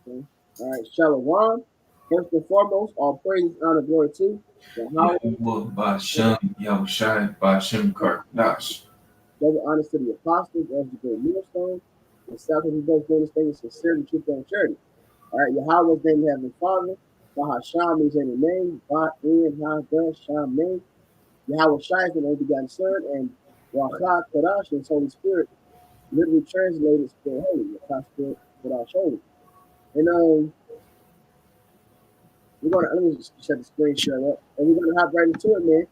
Okay. All right, Shalom. First and foremost, all praise, honor, glory to Yahweh. Yahuwah Bashem Yahushai Bashem Kardash. Double honors to the apostles as the great millstone. And south of those doing this thing is sincerity, truth, and charity. All right, Yahweh's name, Heavenly Father. Bahasham is in the name. Ba in Ha Sham name. Yahweh Shai is the only begotten Son, and Wacha Kadash is Holy Spirit, literally translated Spirit Holy. Wacha Spirit Kadash Holy. And we're gonna let me just shut the screen share up, and we're gonna hop right into it, man.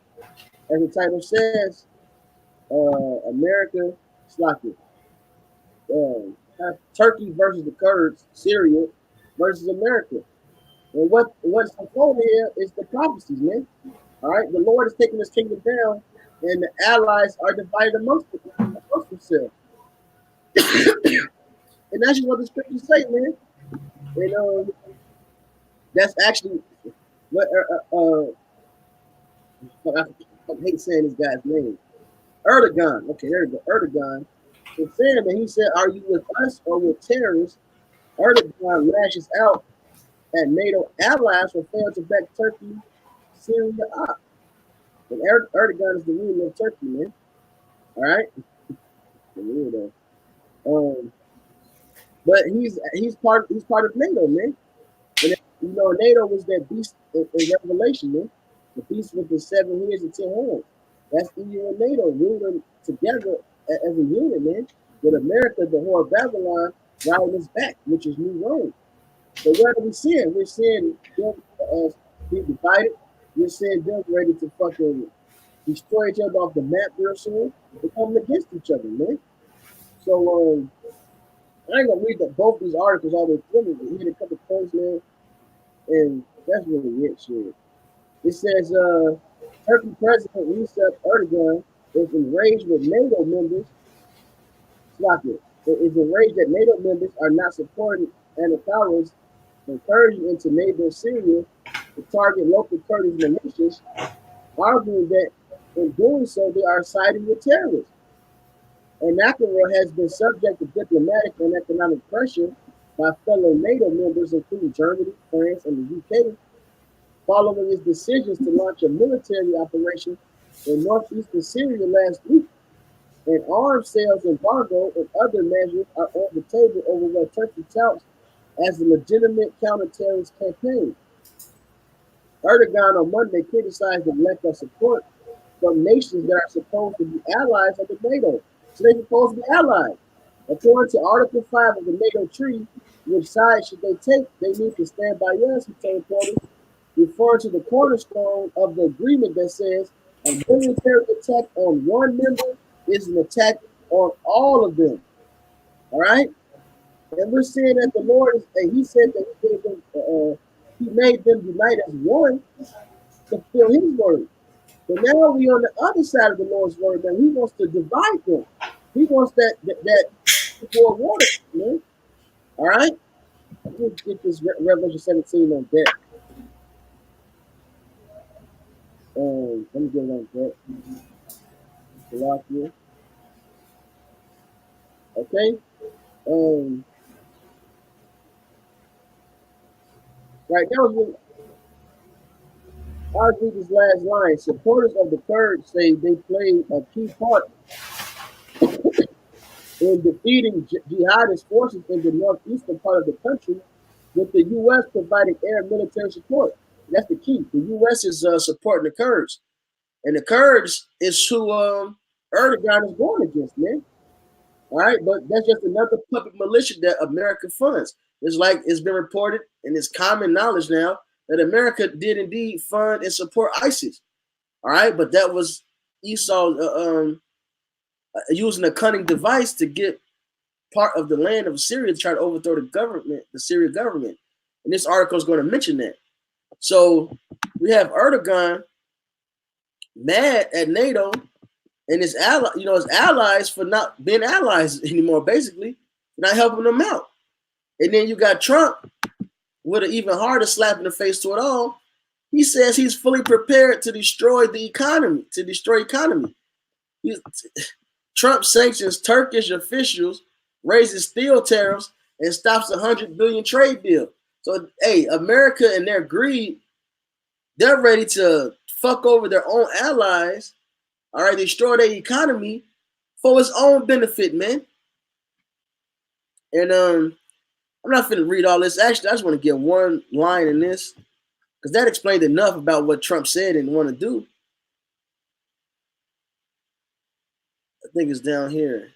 As the title says, America, Slocky, Turkey versus the Kurds, Syria versus America. And what's unfolding here is the prophecies, man. All right, the Lord is taking this kingdom down, and the allies are divided amongst themselves. And that's just what the scriptures say, man. And that's actually what I hate saying this guy's name. Erdogan. Okay, there we go. Erdogan is saying that he said, "Are you with us or with terrorists?" Erdogan lashes out at NATO allies for failing to back Turkey, Syria up. And Erdogan is the ruler of Turkey, man. All right, um, but he's part of NATO, man. And NATO was that beast in Revelation, man. The beast with the 7 heads and 10 horns. That's EU and NATO ruling together as a unit, man. With America, the whole of Babylon, riding its back, which is New Rome. So what are we seeing? We're seeing them be divided. We're seeing them ready to fucking destroy each other off the map real soon. They're coming against each other, man. So I ain't gonna read both these articles all the way through. But hit a couple points, man, and that's really it, shit. It says Turkey President Recep Erdogan is enraged with NATO members. It is enraged that NATO members are not supporting Anatoly's incursion into neighboring Syria to target local Kurdish militias, arguing that in doing so they are siding with terrorists. And Nakamura has been subject to diplomatic and economic pressure by fellow NATO members, including Germany, France, and the UK, following his decisions to launch a military operation in northeastern Syria last week. An arms sales embargo and other measures are on the table over what Turkey touts as a legitimate counter-terrorist campaign. Erdogan on Monday criticized the lack of support from nations that are supposed to be allies of the NATO. So they're supposed to be allies. According to Article 5 of the NATO treaty, which side should they take? They need to stand by us, he told reporters, referring to the cornerstone of the agreement that says a military attack on one member is an attack on all of them. All right? And we're seeing that the Lord is, and he said that he gave them, he made them unite as one to fulfill his word. But now we on the other side of the Lord's word, man. He wants to divide them. He wants that for water, man. All right? Let's get this Revelation 17 on deck. Let me get it on deck. Slovakia. Okay. Right, that was when I'll read this last line. Supporters of the Kurds say they played a key part in defeating jihadist forces in the northeastern part of the country, with the U.S. providing air and military support. That's the key. The U.S. is supporting the Kurds, and the Kurds is who Erdogan is going against, man. All right, but that's just another puppet militia that America funds. It's like it's been reported, and it's common knowledge now that America did indeed fund and support ISIS. All right, but that was Esau using a cunning device to get part of the land of Syria to try to overthrow the government, the Syrian government. And this article is going to mention that. So we have Erdogan mad at NATO and his allies for not being allies anymore, basically, not helping them out. And then you got Trump with an even harder slap in the face to it all. He says he's fully prepared to destroy the economy, Trump sanctions Turkish officials, raises steel tariffs, and stops a $100 billion trade deal. So, hey, America and their greed, they're ready to fuck over their own allies, all right, destroy their economy for its own benefit, man. And I'm not finna read all this. Actually, I just want to get one line in this because that explained enough about what Trump said and want to do. I think it's down here.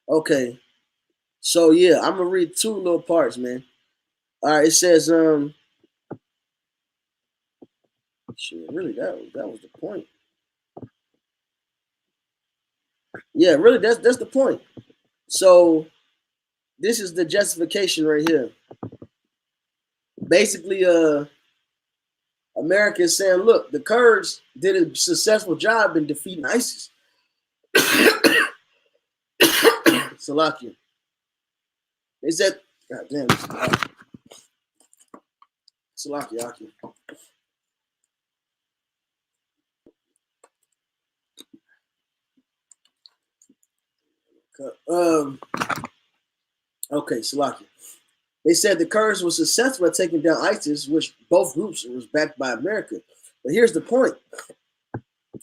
Okay, so yeah, I'm gonna read two little parts, man. All right, it says shit, really that was the point. Yeah, really, that's the point. So this is the justification right here. Basically, America is saying, look, the Kurds did a successful job in defeating ISIS. Salakia. They said, God damn, Salakia. Okay, Salakia. They said the Kurds were successful at taking down ISIS, which both groups was backed by America. But here's the point: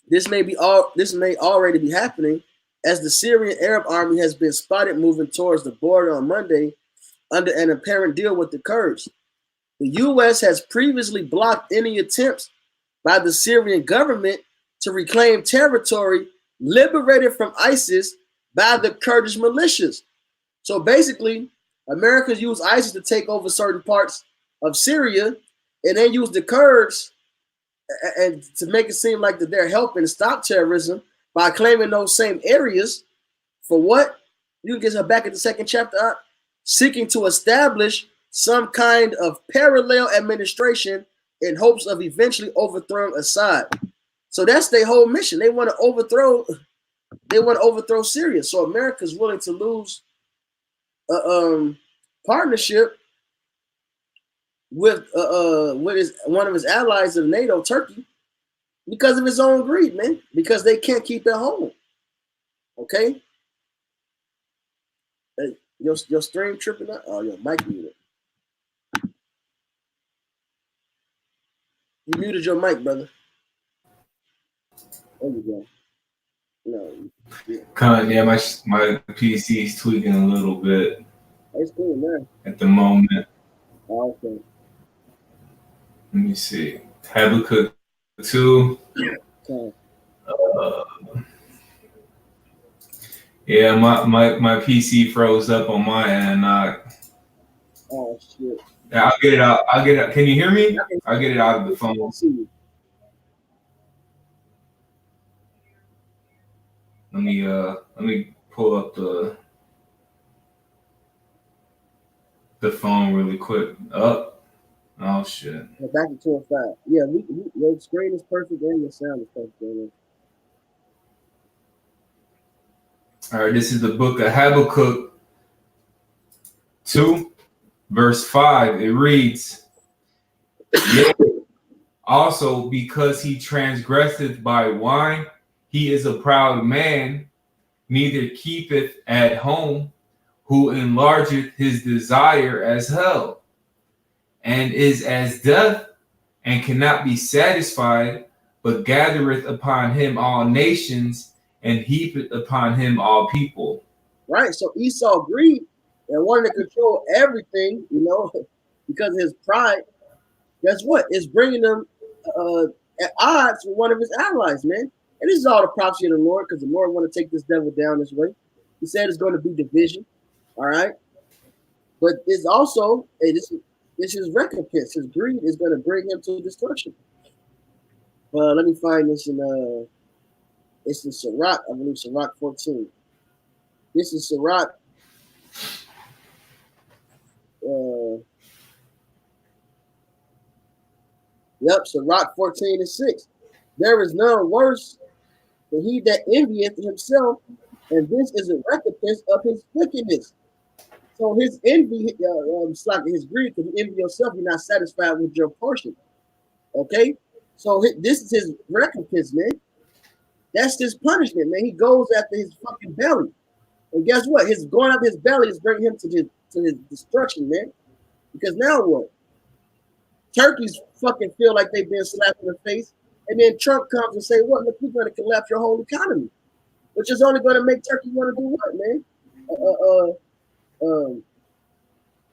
this may already be happening, as the Syrian Arab army has been spotted moving towards the border on Monday under an apparent deal with the Kurds. The U.S. has previously blocked any attempts by the Syrian government to reclaim territory liberated from ISIS by the Kurdish militias. So basically, Americans use ISIS to take over certain parts of Syria, and then use the Kurds and to make it seem like that they're helping stop terrorism by claiming those same areas for what? You can get her back in the second chapter, seeking to establish some kind of parallel administration in hopes of eventually overthrowing Assad. So that's their whole mission. They want to overthrow Syria. So America's willing to lose partnership with one of his allies of NATO, Turkey, because of his own greed, man. Because they can't keep it home. Okay. Hey, your stream tripping out? Oh, your mic muted. You muted your mic, brother. There you go. No. Yeah. Yeah, my PC is tweaking a little bit. It's cool, man. At the moment. Oh, okay. Let me see. Habakkuk 2. Okay. Yeah, my PC froze up on my end. Oh shit. I'll get it out. Can you hear me? I'll get it out of the phone. Let me pull up the phone really quick. Oh shit. Back to 205. Yeah, your screen is perfect and your sound is perfect. Man. All right, this is the book of Habakkuk 2, verse 5. It reads, "Yea, also because he transgresseth by wine, he is a proud man, neither keepeth at home, who enlargeth his desire as hell, and is as death, and cannot be satisfied, but gathereth upon him all nations, and heapeth upon him all people." Right. So Esau greed and wanted to control everything, because of his pride. Guess what? It's bringing them at odds with one of his allies, man. And this is all the prophecy of the Lord, because the Lord want to take this devil down this way. He said it's going to be division. All right. But it's also, hey, this is recompense. His greed is going to bring him to destruction. Let me find this in it's in Sirach, I believe Sirach 14. This is Sirach. Sirach 14:6. There is none worse than he that envieth himself, and this is a recompense of his wickedness. So his envy, it's like his greed, because you envy yourself, you're not satisfied with your portion. Okay? So this is his recompense, man. That's his punishment, man. He goes after his fucking belly. And guess what? His going up his belly is bringing him to his destruction, man. Because now what? Turkeys fucking feel like they've been slapped in the face. And then Trump comes and say, what? Look, we're going to collapse your whole economy. Which is only going to make Turkey want to do what, man?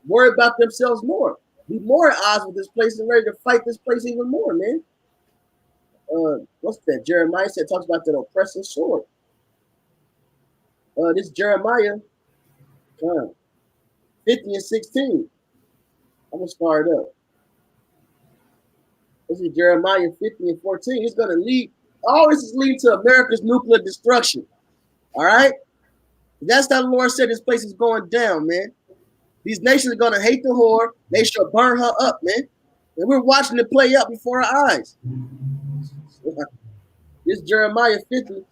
Worry about themselves more. Be more at odds with this place and ready to fight this place even more, man. What's that? Jeremiah said, talks about that oppressive sword. This Jeremiah 50 and 16. I'm going to start up. This is Jeremiah 50 and 14. It's going to lead, all this is leading to America's nuclear destruction. All right? That's how the Lord said this place is going down, man. These nations are going to hate the whore. They shall burn her up, man. And we're watching it play out before our eyes. This Jeremiah 50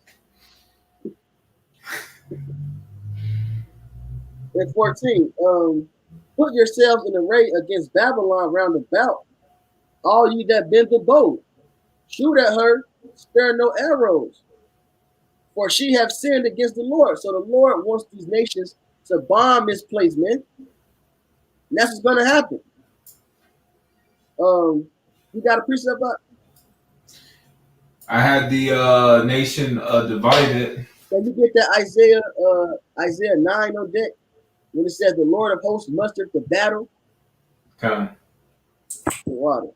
and 14. Put yourselves in array against Babylon round about, all you that bend the bow. Shoot at her, spare no arrows. For she have sinned against the Lord. So the Lord wants these nations to bomb this place, man. And that's what's going to happen. You got a precept up? I had the nation divided. Can you get that Isaiah 9 on deck? When it says the Lord of hosts mustered the battle. Okay. Water.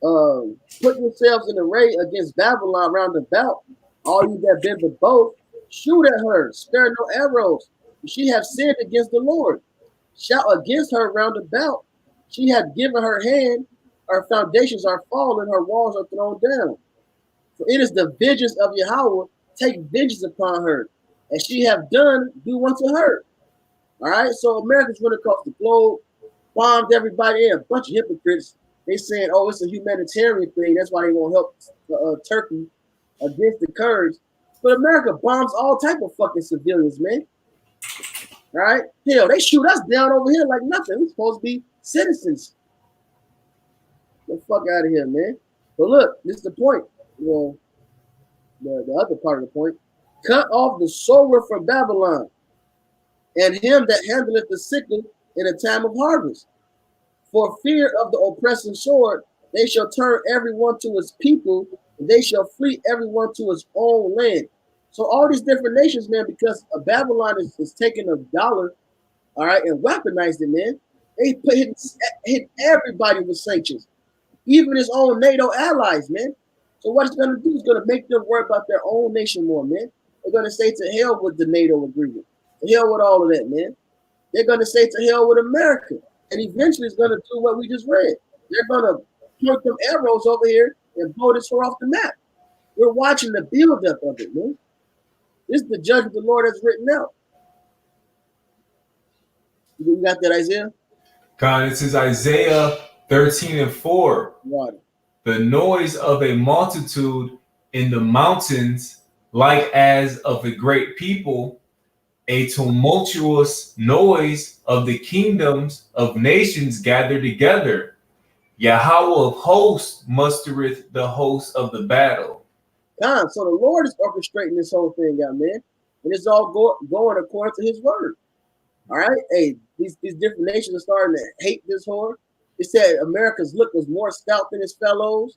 Put yourselves in array against Babylon round about. All you that bend the bow, shoot at her, spare no arrows. She have sinned against the Lord. Shout against her round about. She hath given her hand, her foundations are fallen, her walls are thrown down. For it is the vengeance of Yahweh, take vengeance upon her. As she have done, do unto her. All right, so Americans went across the globe, bombed everybody in, a bunch of hypocrites. They saying, oh, it's a humanitarian thing. That's why they won't help Turkey against the Kurds. But America bombs all type of fucking civilians, man. All right? Hell, they shoot us down over here like nothing. We're supposed to be citizens. Get the fuck out of here, man. But look, this is the point. Well, the other part of the point. Cut off the sower from Babylon, and him that handleth the sickle in a time of harvest. For fear of the oppressing sword, they shall turn everyone to his people, and they shall flee everyone to his own land. So all these different nations, man, because Babylon is taking a dollar, all right, and weaponized it, man. They hit everybody with sanctions, even his own NATO allies, man. So what it's going to do is going to make them worry about their own nation more, man. They're going to say to hell with the NATO agreement. To hell with all of that, man. They're going to say to hell with America. And eventually it's going to do what we just read. They're going to point them arrows over here and blow this whore off the map. We're watching the buildup of it, man. This is the judgment of the Lord that's written out. You got that, Isaiah? God, this is Isaiah 13 and 4. Water. The noise of a multitude in the mountains, like as of a great people, a tumultuous noise of the kingdoms of nations gathered together. Yahweh of hosts mustereth the host of the battle. God, so the Lord is orchestrating this whole thing out, man. And it's all going according to his word. All right? Hey, these different nations are starting to hate this whore. It said America's look was more stout than his fellows.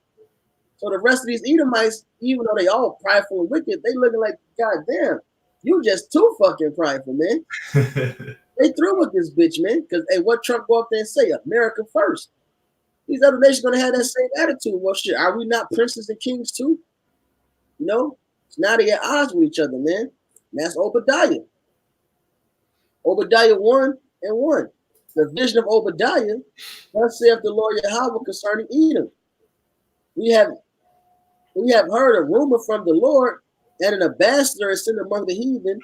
So the rest of these Edomites, even though they all prideful and wicked, they looking like, God damn, you just too fucking prideful, man. They through with this bitch, man. Because, hey, what Trump go up there and say? America first. These other nations going to have that same attitude. Well, shit, are we not princes and kings too? You know? So now they at odds with each other, man. And that's Obadiah. Obadiah 1 and 1. The vision of Obadiah, thus saith the Lord Yahweh concerning Edom. We have heard a rumor from the Lord, and an ambassador is sent among the heathen.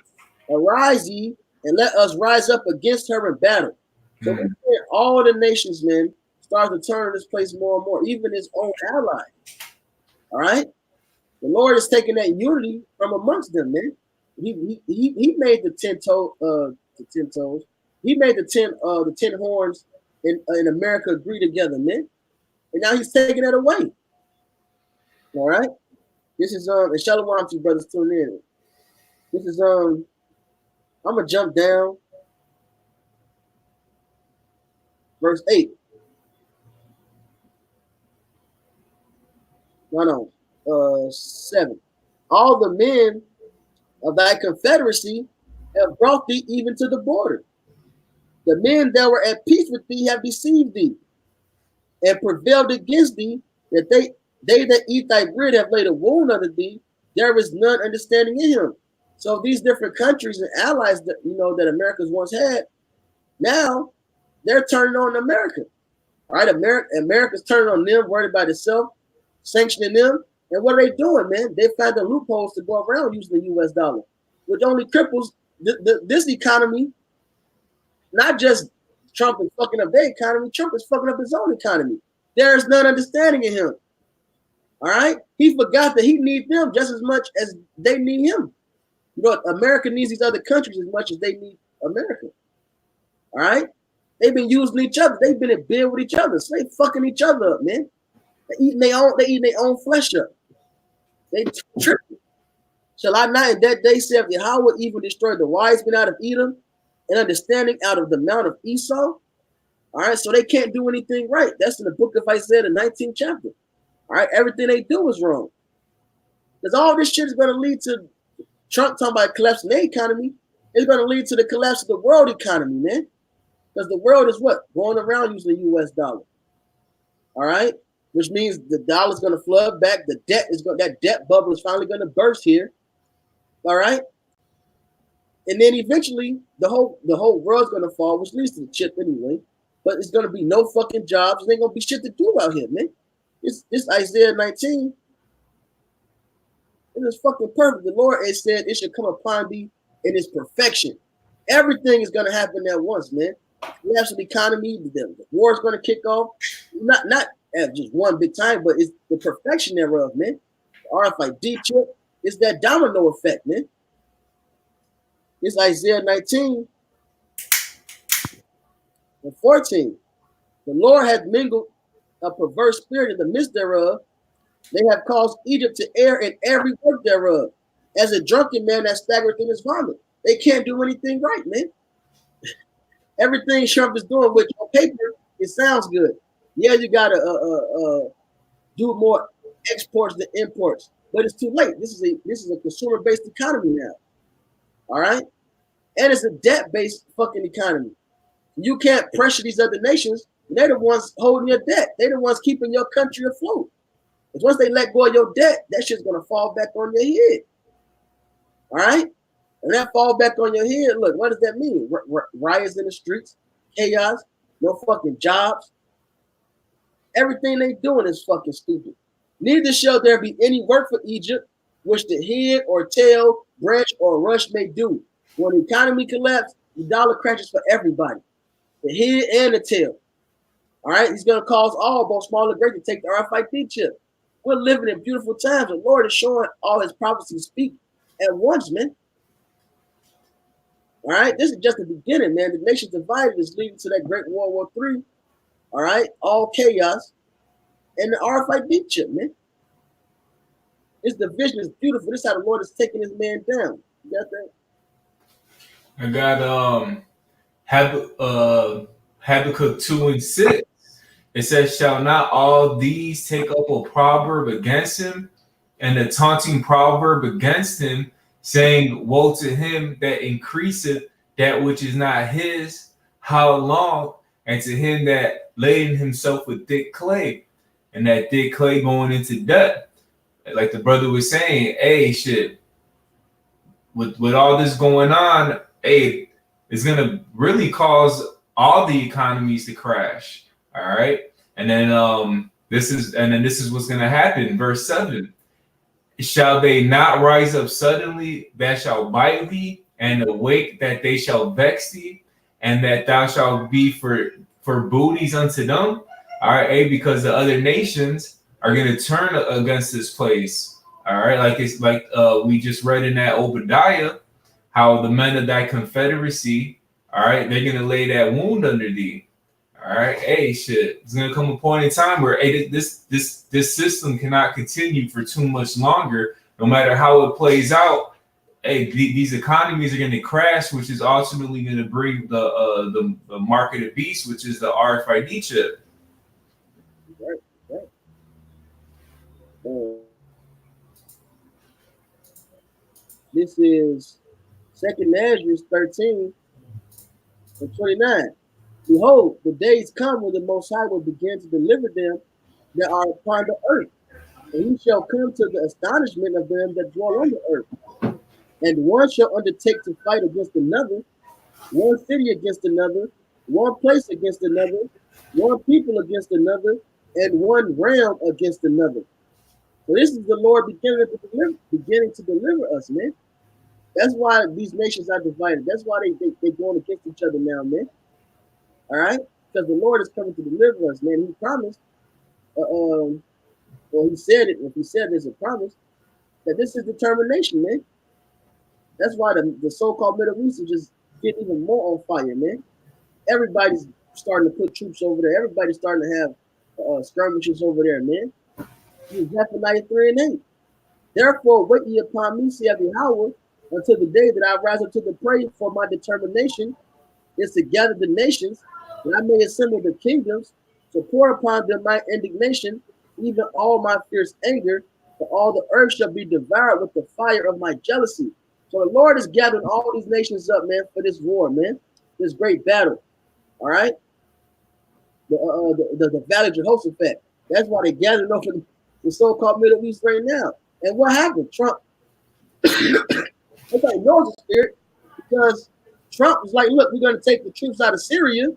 Arise ye, and let us rise up against her in battle. So we see all the nations, man, start to turn this place more and more, even his own ally. All right? The Lord is taking that unity from amongst them, man. He made the 10 toes. He made the 10 horns in America agree together, man. And now he's taking it away. All right. This is and Shalom to you brothers tuning in. This is I'm gonna jump down verse 8. No, 7. All the men of thy confederacy have brought thee even to the border. The men that were at peace with thee have deceived thee and prevailed against thee, that they that eat thy bread have laid a wound under thee. There is none understanding in him. So these different countries and allies that that America's once had, now they're turning on America. All right, America's turning on them, worried about itself, sanctioning them. And what are they doing, man? They find the loopholes to go around using the US dollar, which only cripples this economy. Not just Trump is fucking up their economy, Trump is fucking up his own economy. There is none understanding in him. All right? He forgot that he needs them just as much as they need him. America needs these other countries as much as they need America. All right? They've been using each other. They've been in bed with each other. So they fucking each other up, man. They eating their own flesh up. They tripping. Shall I not in that day say if Yahweh even destroyed the wise men out of Edom and understanding out of the mount of Esau? All right, so they can't do anything right. That's in the book of Isaiah, the 19th chapter. All right, everything they do is wrong. Because all this shit is going to lead to Trump talking about collapsing their economy. It's going to lead to the collapse of the world economy, man. Because the world is what? Going around using the US dollar. All right? Which means the dollar's going to flood back. That debt bubble is finally going to burst here. All right? And then eventually the whole world's going to fall, which leads to the chip anyway. But it's going to be no fucking jobs. There ain't going to be shit to do out here, man. This Isaiah 19. It is fucking perfect. The Lord has said it should come upon thee in its perfection. Everything is going to happen at once, man. Collapse of the economy, the war is going to kick off. Not at just one big time, but it's the perfection thereof, man. The RFID chip is that domino effect, man. It's Isaiah 19 and 14. The Lord hath mingled a perverse spirit in the midst thereof. They have caused Egypt to err in every work thereof, as a drunken man that staggereth in his vomit. They can't do anything right, man. Everything Trump is doing, which on paper, it sounds good. Yeah, you gotta do more exports than imports, but it's too late. This is a consumer-based economy now. All right, and it's a debt-based fucking economy. You can't pressure these other nations. They're the ones holding your debt. They're the ones keeping your country afloat. Because once they let go of your debt, that shit's gonna fall back on your head. All right. And that fall back on your head, look, what does that mean? Riots in the streets, chaos, no fucking jobs. Everything they doing is fucking stupid. Neither shall there be any work for Egypt, which the head or tail, branch or rush may do. When the economy collapses, the dollar crashes for everybody, the head and the tail. All right, he's going to cause all, both small and great, to take the RFID chip. We're living in beautiful times. The Lord is showing all his prophecies speak at once, man. All right, this is just the beginning, man. The nation divided is leading to that great World War III. All right, all chaos and the RFID chip, man. This division is beautiful. This is how the Lord is taking his man down. You got that? I got Habakkuk 2 and 6. It says, shall not all these take up a proverb against him, and a taunting proverb against him, saying, woe to him that increaseth that which is not his, how long? And to him that laden himself with thick clay, and that thick clay going into debt. Like the brother was saying, hey, shit, with all this going on, hey, it's gonna really cause all the economies to crash. All right. And then this is what's gonna happen. Verse 7. Shall they not rise up suddenly that shall bite thee, and awake that they shall vex thee, and that thou shalt be for booties unto them? All right, because the other nations are going to turn against this place. All right, like we just read in that Obadiah, how the men of thy confederacy All right, they're gonna lay that wound under thee. All right, hey, shit. It's gonna come a point in time where hey, this system cannot continue for too much longer. No matter how it plays out, hey, these economies are gonna crash, which is ultimately gonna bring the market of beast, which is the RFID chip. Right, right. Uh, this is Second Ezra 13 and 29. Behold, the days come when the Most High will begin to deliver them that are upon the earth, and he shall come to the astonishment of them that dwell on the earth. And one shall undertake to fight against another, one city against another, one place against another, one people against another, and one realm against another. So this is the Lord beginning to deliver us, man. That's why these nations are divided. That's why they going against each other now, man. All right, because the Lord is coming to deliver us, man. He promised, well, he said it. If he said there's a promise that this is determination, man. That's why the so-called Middle East is just getting even more on fire, man. Everybody's starting to put troops over there. Everybody's starting to have skirmishes over there, man. Zephaniah 3 and 8. Therefore, wait ye upon me, saith Yahweh, until the day that I rise up to the prey, for my determination is to gather the nations, that I may assemble the kingdoms, to pour upon them my indignation, even all my fierce anger, for all the earth shall be devoured with the fire of my jealousy. So the Lord is gathering all these nations up, man, for this war, man, this great battle. All right, the Valley of Jehoshaphat. That's why they're gathering up in the so-called Middle East right now. And what happened? Trump. Nobody knows the spirit because Trump was like, "Look, we're going to take the troops out of Syria."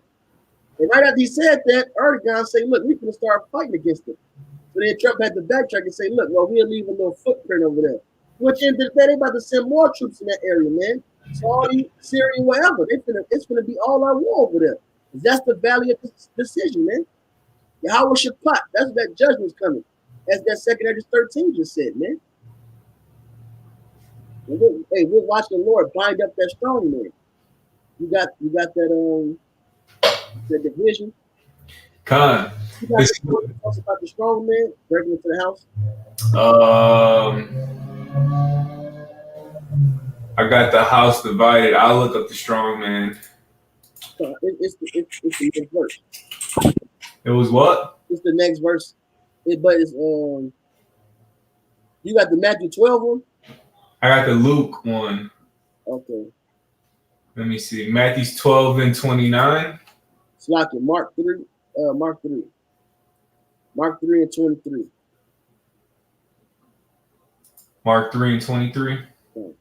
And right after he said that, Erdogan said, "Look, we're going to start fighting against them." So then Trump had to backtrack and say, "Look, well, we'll leave a little footprint over there." Which in the day, they about to send more troops in that area, man. Saudi, Syria, wherever. It's going to be all our war over there. That's the valley of decision, man. Yahweh Shaphat. That's that judgment's coming. As that Second Ezra 13 just said, man. We're watching the Lord bind up that strong man. You got that division. Con. You got the talks about the strong man breaking into the house. I got the house divided. I'll look up the strong man. It's the next verse. It was what? It's the next verse. But it's you got the Matthew 12 one? I got the Luke one. Okay. Let me see. Matthew's 12 and 29. It's like it. Mark 3. Mark 3. Mark 3 and 23. Mark 3 and 23. Okay.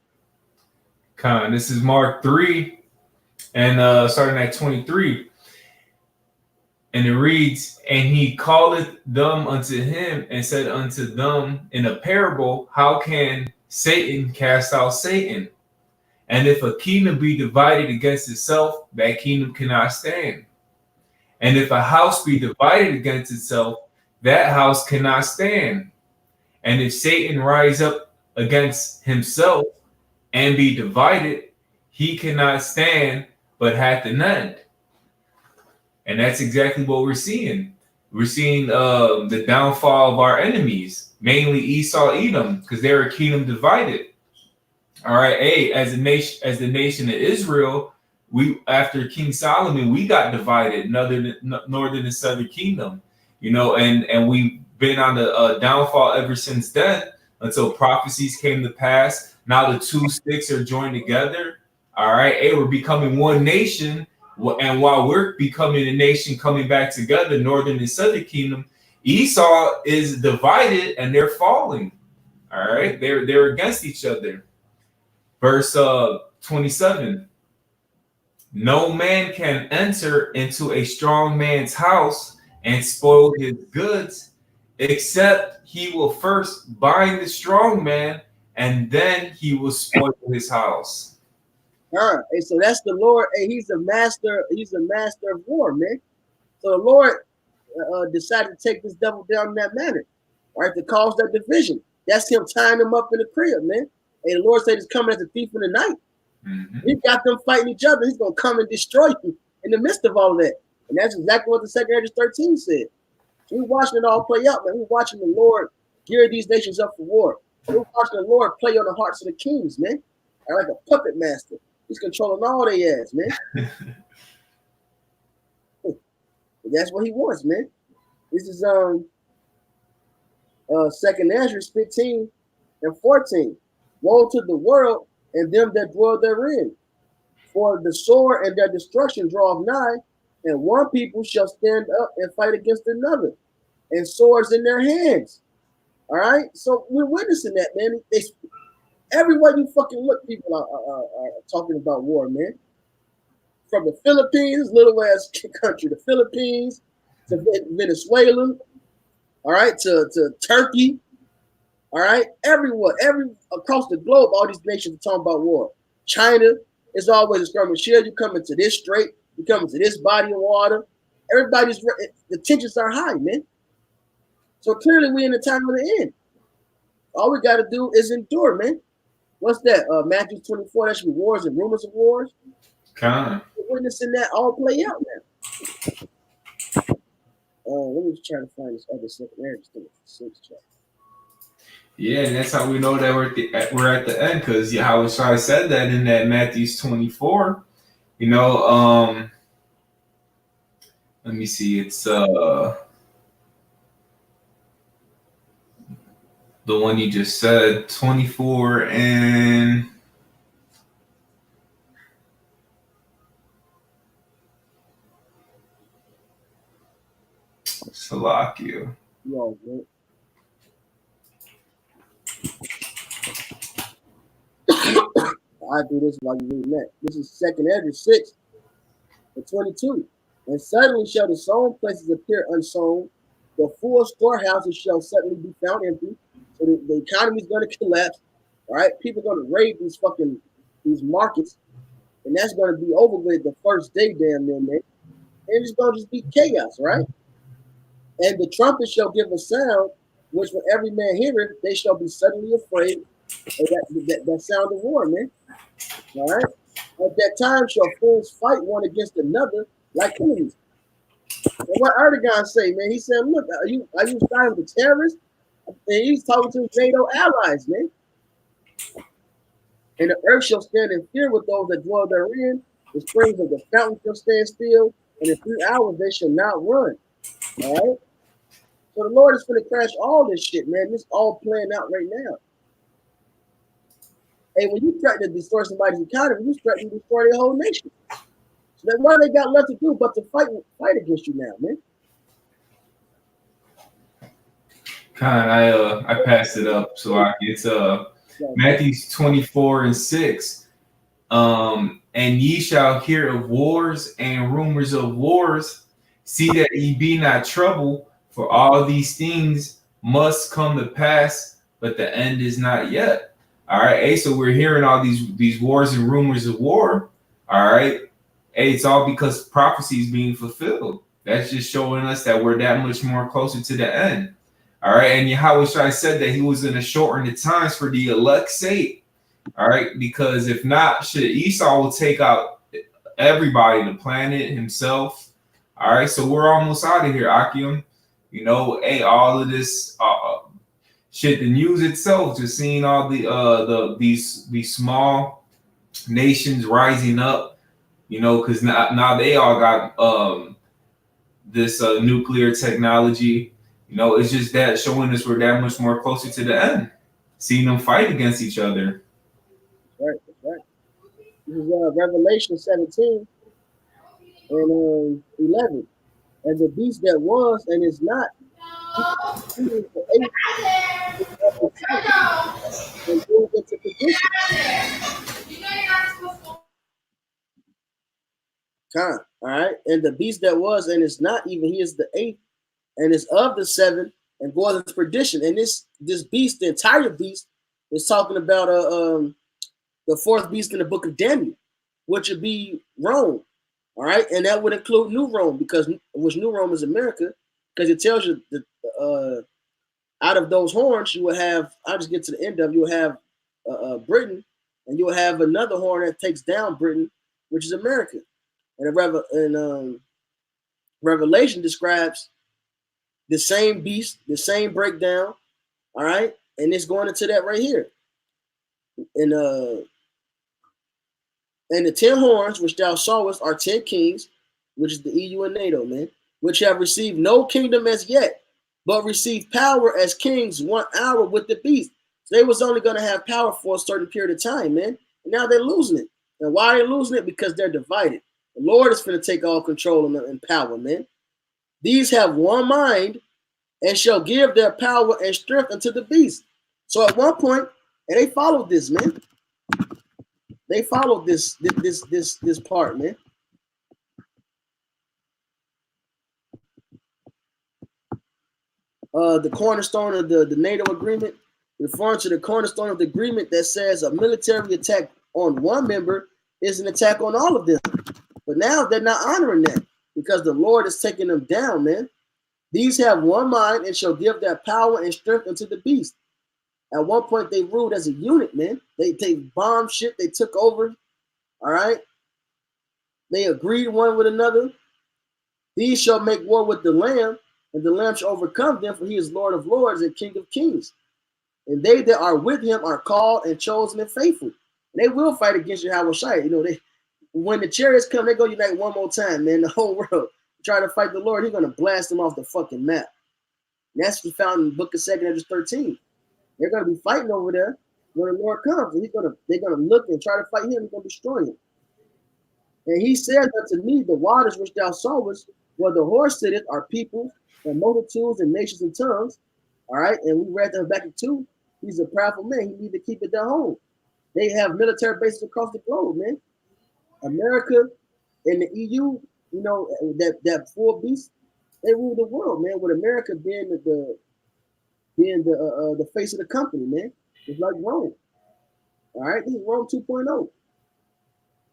Con. This is Mark 3 and starting at 23. And it reads, and he calleth them unto him and said unto them in a parable, how can Satan cast out Satan? And if a kingdom be divided against itself, that kingdom cannot stand. And if a house be divided against itself, that house cannot stand. And if Satan rise up against himself and be divided, he cannot stand, but hath an end. And that's exactly what we're seeing. We're seeing the downfall of our enemies, mainly Esau, Edom, because they're a kingdom divided. All right, hey, as the nation of Israel, we after King Solomon, we got divided, northern and southern kingdom, and we've been on the downfall ever since then until prophecies came to pass. Now the two sticks are joined together. All right, hey, we're becoming one nation. And while we're becoming a nation coming back together, northern and southern kingdom, Esau is divided and they're falling. All right, they're against each other. Verse 27. No man can enter into a strong man's house and spoil his goods, except he will first bind the strong man, and then he will spoil his house. Hey, so that's the Lord. Hey, he's the master. He's the master of war, man. So the Lord decided to take this devil down in that manner, right? To cause that division. That's him tying him up in the crib, man. Hey, the Lord said he's coming as a thief in the night. Mm-hmm. He got them fighting each other. He's gonna come and destroy you in the midst of all that. And that's exactly what the Second Ezra 13 said. So we're watching it all play out, man. We're watching the Lord gear these nations up for war. We're watching the Lord play on the hearts of the kings, man. Like a puppet master. He's controlling all their ass, man. That's what he wants, man. This is Second Ezra 15 and 14. Woe to the world and them that dwell therein. For the sword and their destruction draweth nigh, and one people shall stand up and fight against another, and swords in their hands. All right, so we're witnessing that, man. Everywhere you fucking look, people are talking about war, man. From the Philippines, little ass country, the Philippines, to Venezuela, all right, to Turkey, all right, everywhere, across the globe, all these nations are talking about war. China is always a skirmish. Here, you come into this strait, you come into this body of water. The tensions are high, man. So clearly, we're in the time of the end. All we got to do is endure, man. What's that? Matthew 24. That should be wars and rumors of wars. We're witnessing that all play out now. Let me try to find this other Second Ezra 6 chapter. Yeah, and that's how we know that we're at the end, because Yahushua said that in that Matthew 24. You know, let me see. It's the one you just said, 24 and Salakia. Yo, man. I do this while you reading that. This is Second Ezra 6 and 22. And suddenly shall the sown places appear unsown. The full storehouses shall suddenly be found empty. So the economy is going to collapse. All right, people are going to raid these markets, and that's going to be over with the first day, damn near, man. And it's going to just be chaos, right? And the trumpet shall give a sound, which when every man heareth, they shall be suddenly afraid of that sound of war, man. All right. At that time shall friends fight one against another like enemies. And what Erdogan say, man? He said, "Look, are you siding with the terrorists?" And he's talking to his NATO allies, man. And the earth shall stand in fear with those that dwell therein. The springs of the fountain shall stand still, and in 3 hours they shall not run. All right. So the Lord is going to crash all this shit, man. This all playing out right now. Hey, when you threaten to destroy somebody's economy, you threaten to destroy their whole nation. So then what they got left to do but to fight against you now, man? I passed it up, so it's Matthew 24 and 6. And ye shall hear of wars and rumors of wars. See that ye be not troubled, for all these things must come to pass, but the end is not yet. All right, hey, so we're hearing all these wars and rumors of war. All right, hey, it's all because prophecy is being fulfilled. That's just showing us that we're that much more closer to the end. All right, and Yahushua said that he was going to shorten the times for the elect's sake. All right, because if not, Esau will take out everybody, the planet, himself. All right, so we're almost out of here, Akim. You know, hey, all of this shit, the news itself, just seeing all these small nations rising up, you know, because now they all got this nuclear technology. You know, it's just that showing us we're that much more closer to the end. Seeing them fight against each other. Right, right. This is Revelation 17 and 11. And the beast that was and is not, he is the eighth and goes into position. All right. And the beast that was and is not, even he is the eighth and is of the seven and goes into perdition. And this beast, the entire beast, is talking about the fourth beast in the book of Daniel, which would be Rome. All right, and that would include New Rome, because New Rome is America, because it tells you that out of those horns you will have. I'll just get to the end of you will have Britain, and you'll have another horn that takes down Britain, which is America. And Revelation describes the same beast, the same breakdown. All right, and it's going into that right here. And and the 10 horns which thou sawest are 10 kings, which is the EU and NATO, man, which have received no kingdom as yet, but received power as kings 1 hour with the beast. So they was only going to have power for a certain period of time, man. And now they're losing it. And why are they losing it? Because they're divided. The Lord is going to take all control and power, man. These have one mind and shall give their power and strength unto the beast. So at one point, and they followed this, man. They followed this part, man. The cornerstone of the NATO agreement, referring to the cornerstone of the agreement that says a military attack on one member is an attack on all of them. But now they're not honoring that because the Lord is taking them down, man. These have one mind and shall give their power and strength unto the beast. At one point, they ruled as a unit, man. They bombed shit. They took over. All right. They agreed one with another. These shall make war with the Lamb, and the Lamb shall overcome them, for he is Lord of lords and King of kings. And they that are with him are called and chosen and faithful. And they will fight against Yahushua. You know, when the chariots come, they go unite one more time, man. The whole world try to fight the Lord. He's gonna blast them off the fucking map. And that's what we found in the book of 2 Esdras 13. They're gonna be fighting over there when the Lord comes. And they're gonna look and try to fight him. He's gonna destroy him. And he said unto me, the waters which thou sawest, where the horse sitteth, are people and multitudes and nations and tongues. All right, and we read that back in 2. He's a powerful man. He need to keep it down home. They have military bases across the globe, man. America and the EU, you know, that four beasts, they rule the world, man. With America being the face of the company, man. It's like Rome. All right, this is Rome 2.0.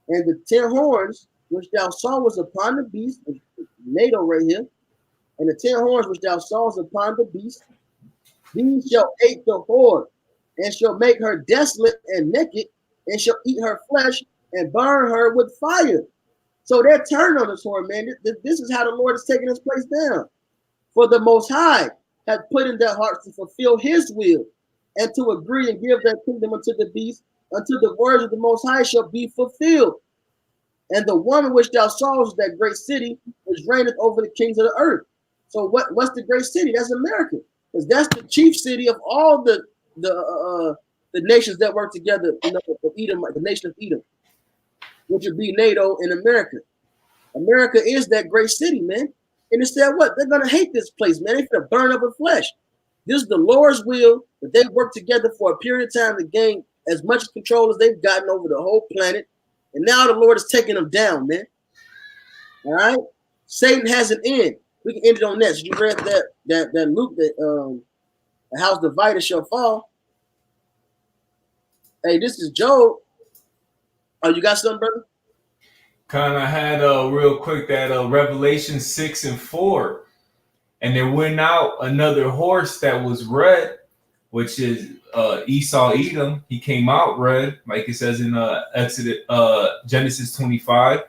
And the 10 horns which thou sawest upon the beast, NATO right here, and the 10 horns which thou sawest upon the beast, these shall eat the whore, and shall make her desolate and naked, and shall eat her flesh and burn her with fire. So they're turned on this whore, man. This is how the Lord is taking this place down. For the Most High hath put in their hearts to fulfill his will, and to agree and give their kingdom unto the beast, until the words of the Most High shall be fulfilled. And the woman which thou sawest, that great city, which reigneth over the kings of the earth. So what's the great city? That's America, because that's the chief city of all the nations that work together. You know, Edom, the nation of Edom, which would be NATO in America. America is that great city, man. And instead, what? They're gonna hate this place, man. They're gonna burn up with flesh. This is the Lord's will that they work together for a period of time to gain as much control as they've gotten over the whole planet. And now the Lord is taking them down, man. All right. Satan has an end. We can end it on this. You read that Luke that the house divided shall fall. Hey, this is Job. Oh, you got something, brother? Kind of had real quick that Revelation 6 and 4, and there went out another horse that was red, which is Esau Edom. He came out red, like it says in Genesis 25.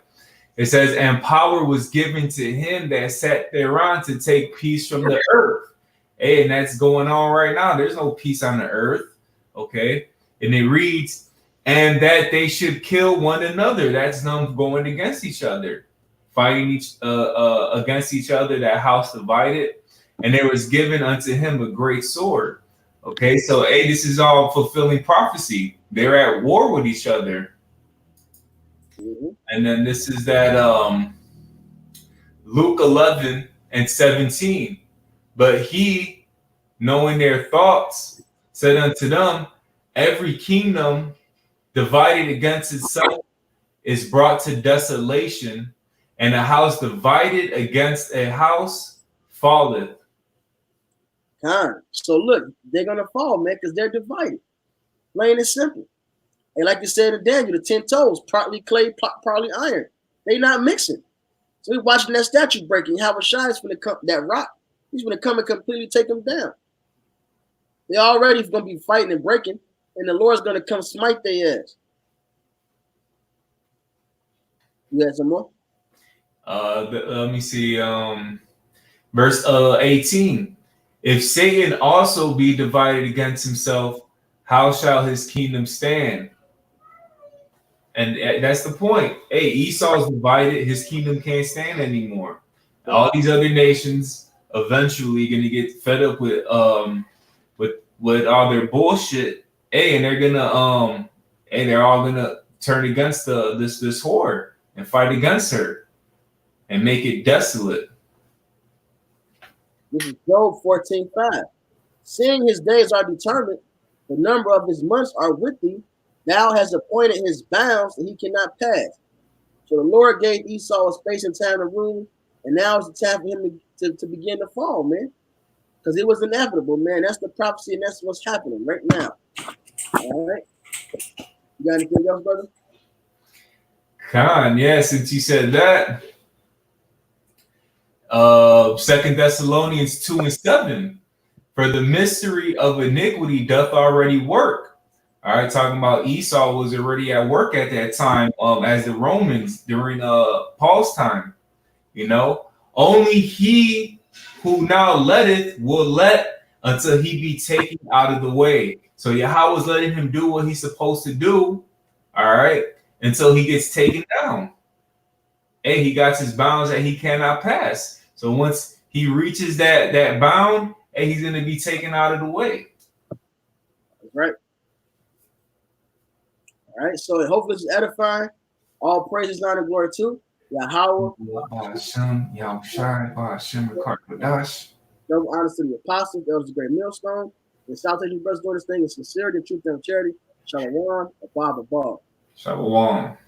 It says, and power was given to him that sat thereon to take peace from the earth. Hey, and that's going on right now. There's no peace on the earth. Okay. And it reads, and that they should kill one another. That's them going against each other, fighting against each other, that house divided. And there was given unto him a great sword. Okay, so hey, this is all fulfilling prophecy. They're at war with each other. Mm-hmm. And then this is that Luke 11 and 17. But he, knowing their thoughts, said unto them, every kingdom divided against itself is brought to desolation, and a house divided against a house falleth. So look, they're gonna fall, man, because they're divided. Plain and simple. And like you said in Daniel, the 10 toes, partly clay, partly iron. They not mixing. So we're watching that statue breaking. Yahushua is gonna come, that rock, he's gonna come and completely take them down. They're already gonna be fighting and breaking, and the Lord's gonna come smite their ass. You had some more? Let me see. Verse 18. If Satan also be divided against himself, how shall his kingdom stand? And that's the point. Hey, Esau's divided, his kingdom can't stand anymore. All these other nations eventually gonna get fed up with all their bullshit. Hey, and they're gonna and they're all gonna turn against this whore and fight against her and make it desolate. This is Job 14:5. Seeing his days are determined, the number of his months are with thee. Thou hast appointed his bounds that he cannot pass. So the Lord gave Esau a space and time to rule, and now is the time for him to begin to fall, man. Because it was inevitable, man. That's the prophecy, and that's what's happening right now. All right. You got anything else, brother? Khan, yeah, since you said that. 2 Thessalonians 2:7. For the mystery of iniquity doth already work. All right, talking about Esau was already at work at that time, as the Romans during Paul's time. You know, only he who now letteth will let until he be taken out of the way. So Yahweh was letting him do what he's supposed to do, all right, until he gets taken down. And he got his bounds that he cannot pass. So once he reaches that bound, and he's gonna be taken out of the way. That's right. All right. So hopefully it's edifying. All praises, honor, and glory to Yahweh. Double honors to the apostles. That was a great millstone. The salutation, brothers, doing this thing in sincerity, truth, and charity. Shalom, above. Shalom.